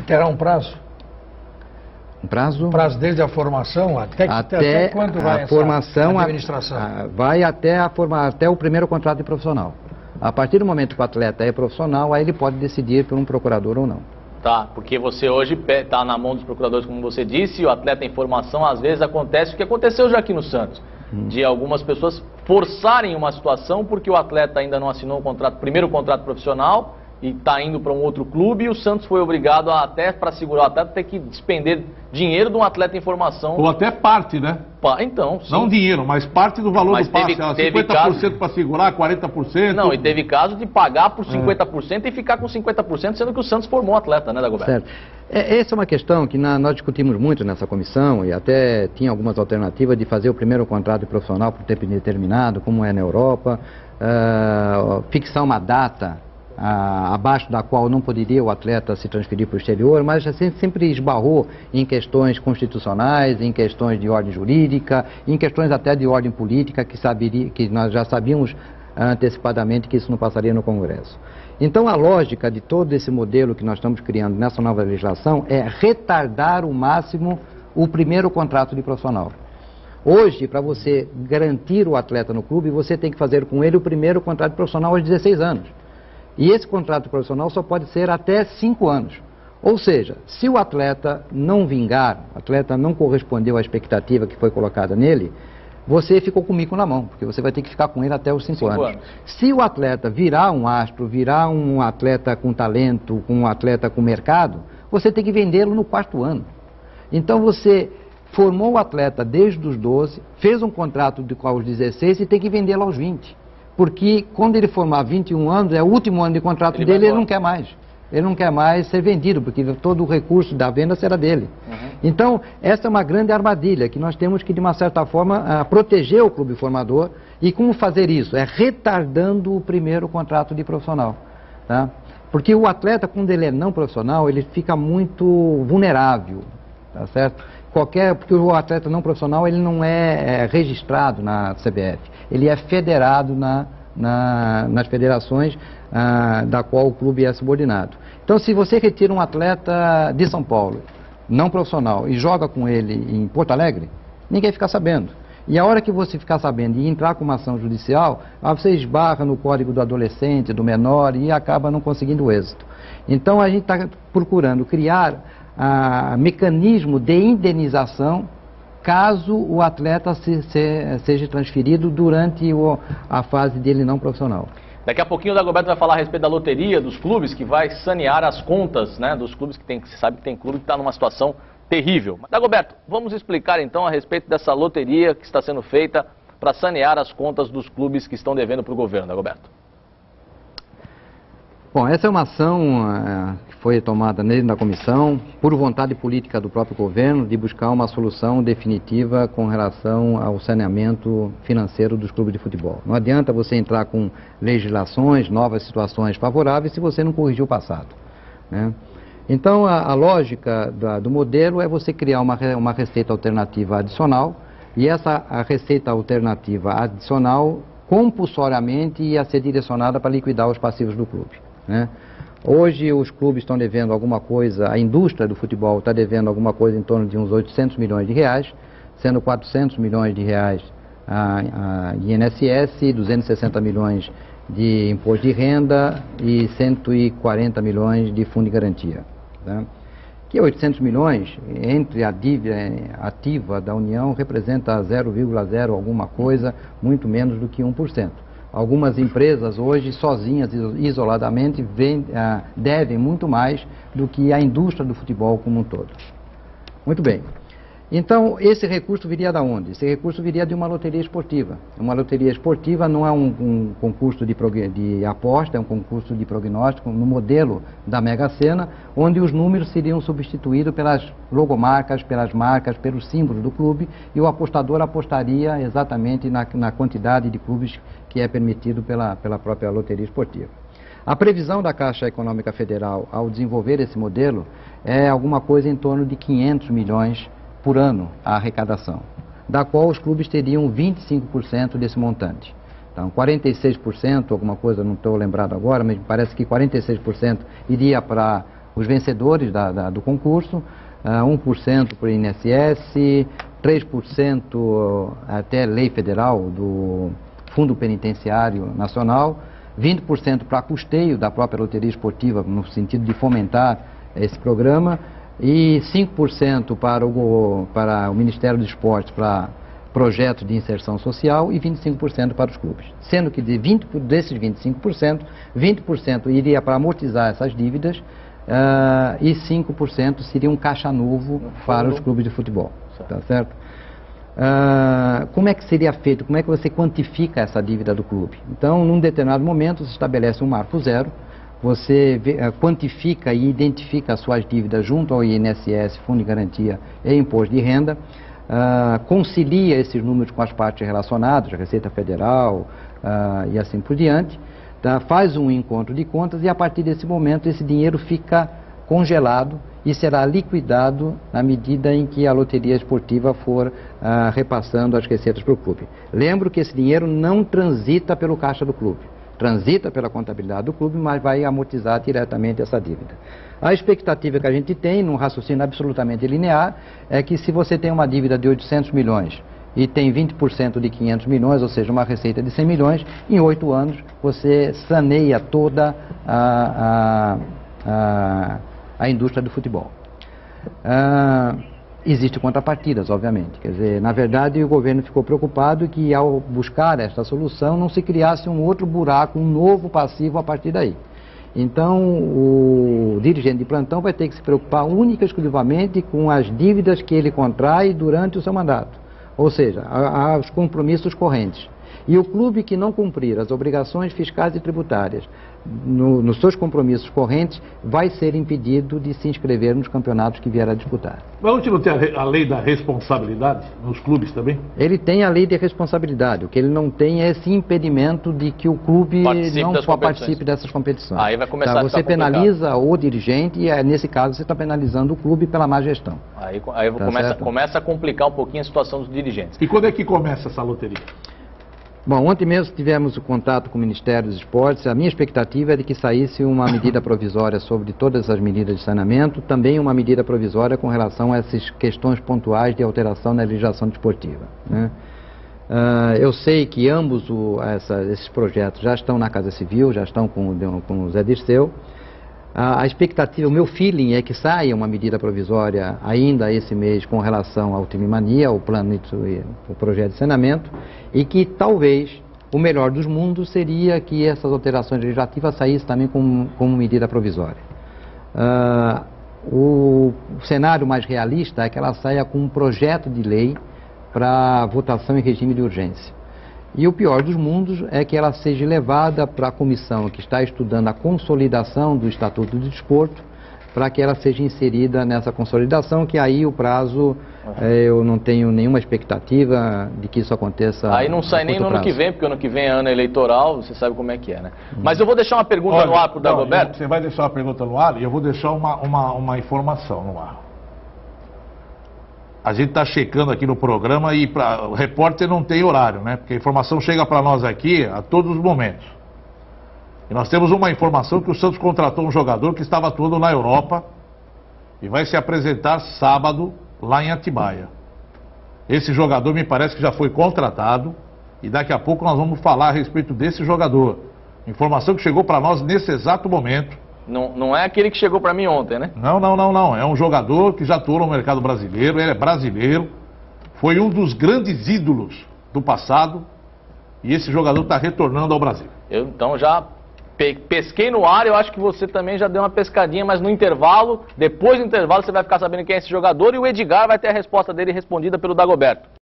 Terá um prazo? Um prazo? Um prazo desde a formação até quando vai a formação, essa administração? Vai até o primeiro contrato de profissional. A partir do momento que o atleta é profissional, aí ele pode decidir por um procurador ou não. Tá, porque você hoje está na mão dos procuradores, como você disse, e o atleta em formação, às vezes acontece o que aconteceu já aqui no Santos, de algumas pessoas forçarem uma situação porque o atleta ainda não assinou o primeiro contrato profissional e está indo para um outro clube, e o Santos foi obrigado até para segurar o atleta ter que despender dinheiro de um atleta em formação. Ou até parte, né? Então, sim. Não dinheiro, mas parte do valor do passe. 50% para segurar, 40%. Não, e teve caso de pagar por 50% e ficar com 50%, sendo que o Santos formou o atleta, né, Dagoberto? Certo. Essa é uma questão que nós discutimos muito nessa comissão, e até tinha algumas alternativas de fazer o primeiro contrato profissional por tempo indeterminado, como é na Europa, fixar uma data abaixo da qual não poderia o atleta se transferir para o exterior, mas a gente sempre esbarrou em questões constitucionais, em questões de ordem jurídica, em questões até de ordem política, que nós já sabíamos antecipadamente que isso não passaria no Congresso. Então a lógica de todo esse modelo que nós estamos criando nessa nova legislação é retardar o máximo o primeiro contrato de profissional. Hoje, para você garantir o atleta no clube, você tem que fazer com ele o primeiro contrato de profissional aos 16 anos. E esse contrato profissional só pode ser até 5 anos. Ou seja, se o atleta não vingar, o atleta não correspondeu à expectativa que foi colocada nele, você ficou com o mico na mão, porque você vai ter que ficar com ele até os 5 anos. Se o atleta virar um astro, virar um atleta com talento, um atleta com mercado, você tem que vendê-lo no 4º ano. Então você formou o atleta desde os 12, fez um contrato aos 16 e tem que vendê-lo aos 20. Porque quando ele formar 21 anos, é o último ano de contrato dele, ele não quer mais. Ele não quer mais ser vendido, porque todo o recurso da venda será dele. Então, essa é uma grande armadilha, que nós temos que, de uma certa forma, proteger o clube formador. E como fazer isso? É retardando o primeiro contrato de profissional. Tá? Porque o atleta, quando ele é não profissional, ele fica muito vulnerável. Tá certo? Porque o atleta não profissional, ele não é registrado na CBF. Ele é federado nas federações da qual o clube é subordinado. Então, se você retira um atleta de São Paulo, não profissional, e joga com ele em Porto Alegre, ninguém fica sabendo. E a hora que você ficar sabendo e entrar com uma ação judicial, você esbarra no código do adolescente, do menor, e acaba não conseguindo êxito. Então, a gente está procurando criar mecanismo de indenização caso o atleta seja transferido durante a fase dele não profissional. Daqui a pouquinho o Dagoberto vai falar a respeito da loteria dos clubes, que vai sanear as contas, né, dos clubes que você sabe que tem clube que está numa situação terrível. Dagoberto, vamos explicar então a respeito dessa loteria que está sendo feita para sanear as contas dos clubes que estão devendo para o governo, Dagoberto. Bom, essa é uma ação que foi tomada na comissão por vontade política do próprio governo de buscar uma solução definitiva com relação ao saneamento financeiro dos clubes de futebol. Não adianta você entrar com legislações, novas situações favoráveis se você não corrigir o passado, né? Então a lógica do modelo é você criar uma receita alternativa adicional, e essa receita alternativa adicional compulsoriamente ia ser direcionada para liquidar os passivos do clube, né? Hoje os clubes estão devendo alguma coisa, a indústria do futebol está devendo alguma coisa em torno de uns 800 milhões de reais, sendo 400 milhões de reais a INSS, 260 milhões de imposto de renda e 140 milhões de fundo de garantia, tá? Que 800 milhões, entre a dívida ativa da União, representa 0,0 alguma coisa, muito menos do que 1%. Algumas empresas hoje, sozinhas, isoladamente, devem muito mais do que a indústria do futebol como um todo. Muito bem. Então, esse recurso viria de onde? Esse recurso viria de uma loteria esportiva. Uma loteria esportiva não é um concurso de aposta, é um concurso de prognóstico no modelo da Mega Sena, onde os números seriam substituídos pelas logomarcas, pelas marcas, pelos símbolos do clube, e o apostador apostaria exatamente na quantidade de clubes que é permitido pela própria loteria esportiva. A previsão da Caixa Econômica Federal ao desenvolver esse modelo é alguma coisa em torno de 500 milhões por ano a arrecadação, da qual os clubes teriam 25% desse montante. Então, 46%, alguma coisa, não estou lembrado agora, mas parece que 46% iria para os vencedores do concurso, 1% para o INSS, 3% até lei federal do Fundo Penitenciário Nacional, 20% para custeio da própria loteria esportiva, no sentido de fomentar esse programa, e 5% para o Ministério do Esporte, para projetos de inserção social, e 25% para os clubes. Sendo que desses 25%, 20% iria para amortizar essas dívidas, e 5% seria um caixa novo para os clubes de futebol. Tá certo? Como é que seria feito? Como é que você quantifica essa dívida do clube? Então, num determinado momento, você estabelece um marco zero, você quantifica e identifica as suas dívidas junto ao INSS, Fundo de Garantia e Imposto de Renda, concilia esses números com as partes relacionadas, a Receita Federal e assim por diante, tá? Faz um encontro de contas e a partir desse momento esse dinheiro fica congelado e será liquidado na medida em que a loteria esportiva for repassando as receitas para o clube. Lembro que esse dinheiro não transita pelo caixa do clube, transita pela contabilidade do clube, mas vai amortizar diretamente essa dívida. A expectativa que a gente tem, num raciocínio absolutamente linear, é que se você tem uma dívida de 800 milhões e tem 20% de 500 milhões, ou seja, uma receita de 100 milhões, em 8 anos você saneia toda a indústria do futebol. Existem contrapartidas, obviamente. Quer dizer, na verdade, o governo ficou preocupado que, ao buscar esta solução, não se criasse um outro buraco, um novo passivo a partir daí. Então, o dirigente de plantão vai ter que se preocupar única e exclusivamente com as dívidas que ele contrai durante o seu mandato. Ou seja, os compromissos correntes. E o clube que não cumprir as obrigações fiscais e tributárias nos seus compromissos correntes vai ser impedido de se inscrever nos campeonatos que vier a disputar. Mas não tem a lei da responsabilidade nos clubes também? Ele tem a lei de responsabilidade. O que ele não tem é esse impedimento de que o clube não participe dessas competições. Aí vai começar Você penaliza o dirigente e, nesse caso, você está penalizando o clube pela má gestão. Aí começa a complicar um pouquinho a situação dos dirigentes. E quando é que começa essa loteria? Bom, ontem mesmo tivemos o contato com o Ministério dos Esportes. A minha expectativa é de que saísse uma medida provisória sobre todas as medidas de saneamento, também uma medida provisória com relação a essas questões pontuais de alteração na legislação desportiva, né? Eu sei que ambos esses projetos já estão na Casa Civil, já estão com o Zé Dirceu. A expectativa, o meu feeling é que saia uma medida provisória ainda esse mês com relação ao time mania, o projeto de saneamento, e que talvez o melhor dos mundos seria que essas alterações legislativas saíssem também como medida provisória. O cenário mais realista é que ela saia com um projeto de lei para votação em regime de urgência. E o pior dos mundos é que ela seja levada para a comissão que está estudando a consolidação do Estatuto do Desporto, para que ela seja inserida nessa consolidação, que aí o prazo, eu não tenho nenhuma expectativa de que isso aconteça. Aí não sai nem no ano que vem, porque ano que vem é ano eleitoral, você sabe como é que é, né? Mas eu vou deixar uma pergunta no ar para o Dagoberto. Você vai deixar uma pergunta no ar e eu vou deixar uma informação no ar. A gente está checando aqui no programa e o repórter não tem horário, né? Porque a informação chega para nós aqui a todos os momentos. E nós temos uma informação que o Santos contratou um jogador que estava atuando na Europa e vai se apresentar sábado lá em Atibaia. Esse jogador me parece que já foi contratado e daqui a pouco nós vamos falar a respeito desse jogador. Informação que chegou para nós nesse exato momento. Não é aquele que chegou para mim ontem, né? Não. É um jogador que já atuou no mercado brasileiro, ele é brasileiro, foi um dos grandes ídolos do passado e esse jogador está retornando ao Brasil. Eu então já pesquei no ar, eu acho que você também já deu uma pescadinha, mas no intervalo, depois do intervalo você vai ficar sabendo quem é esse jogador e o Edgar vai ter a resposta dele respondida pelo Dagoberto.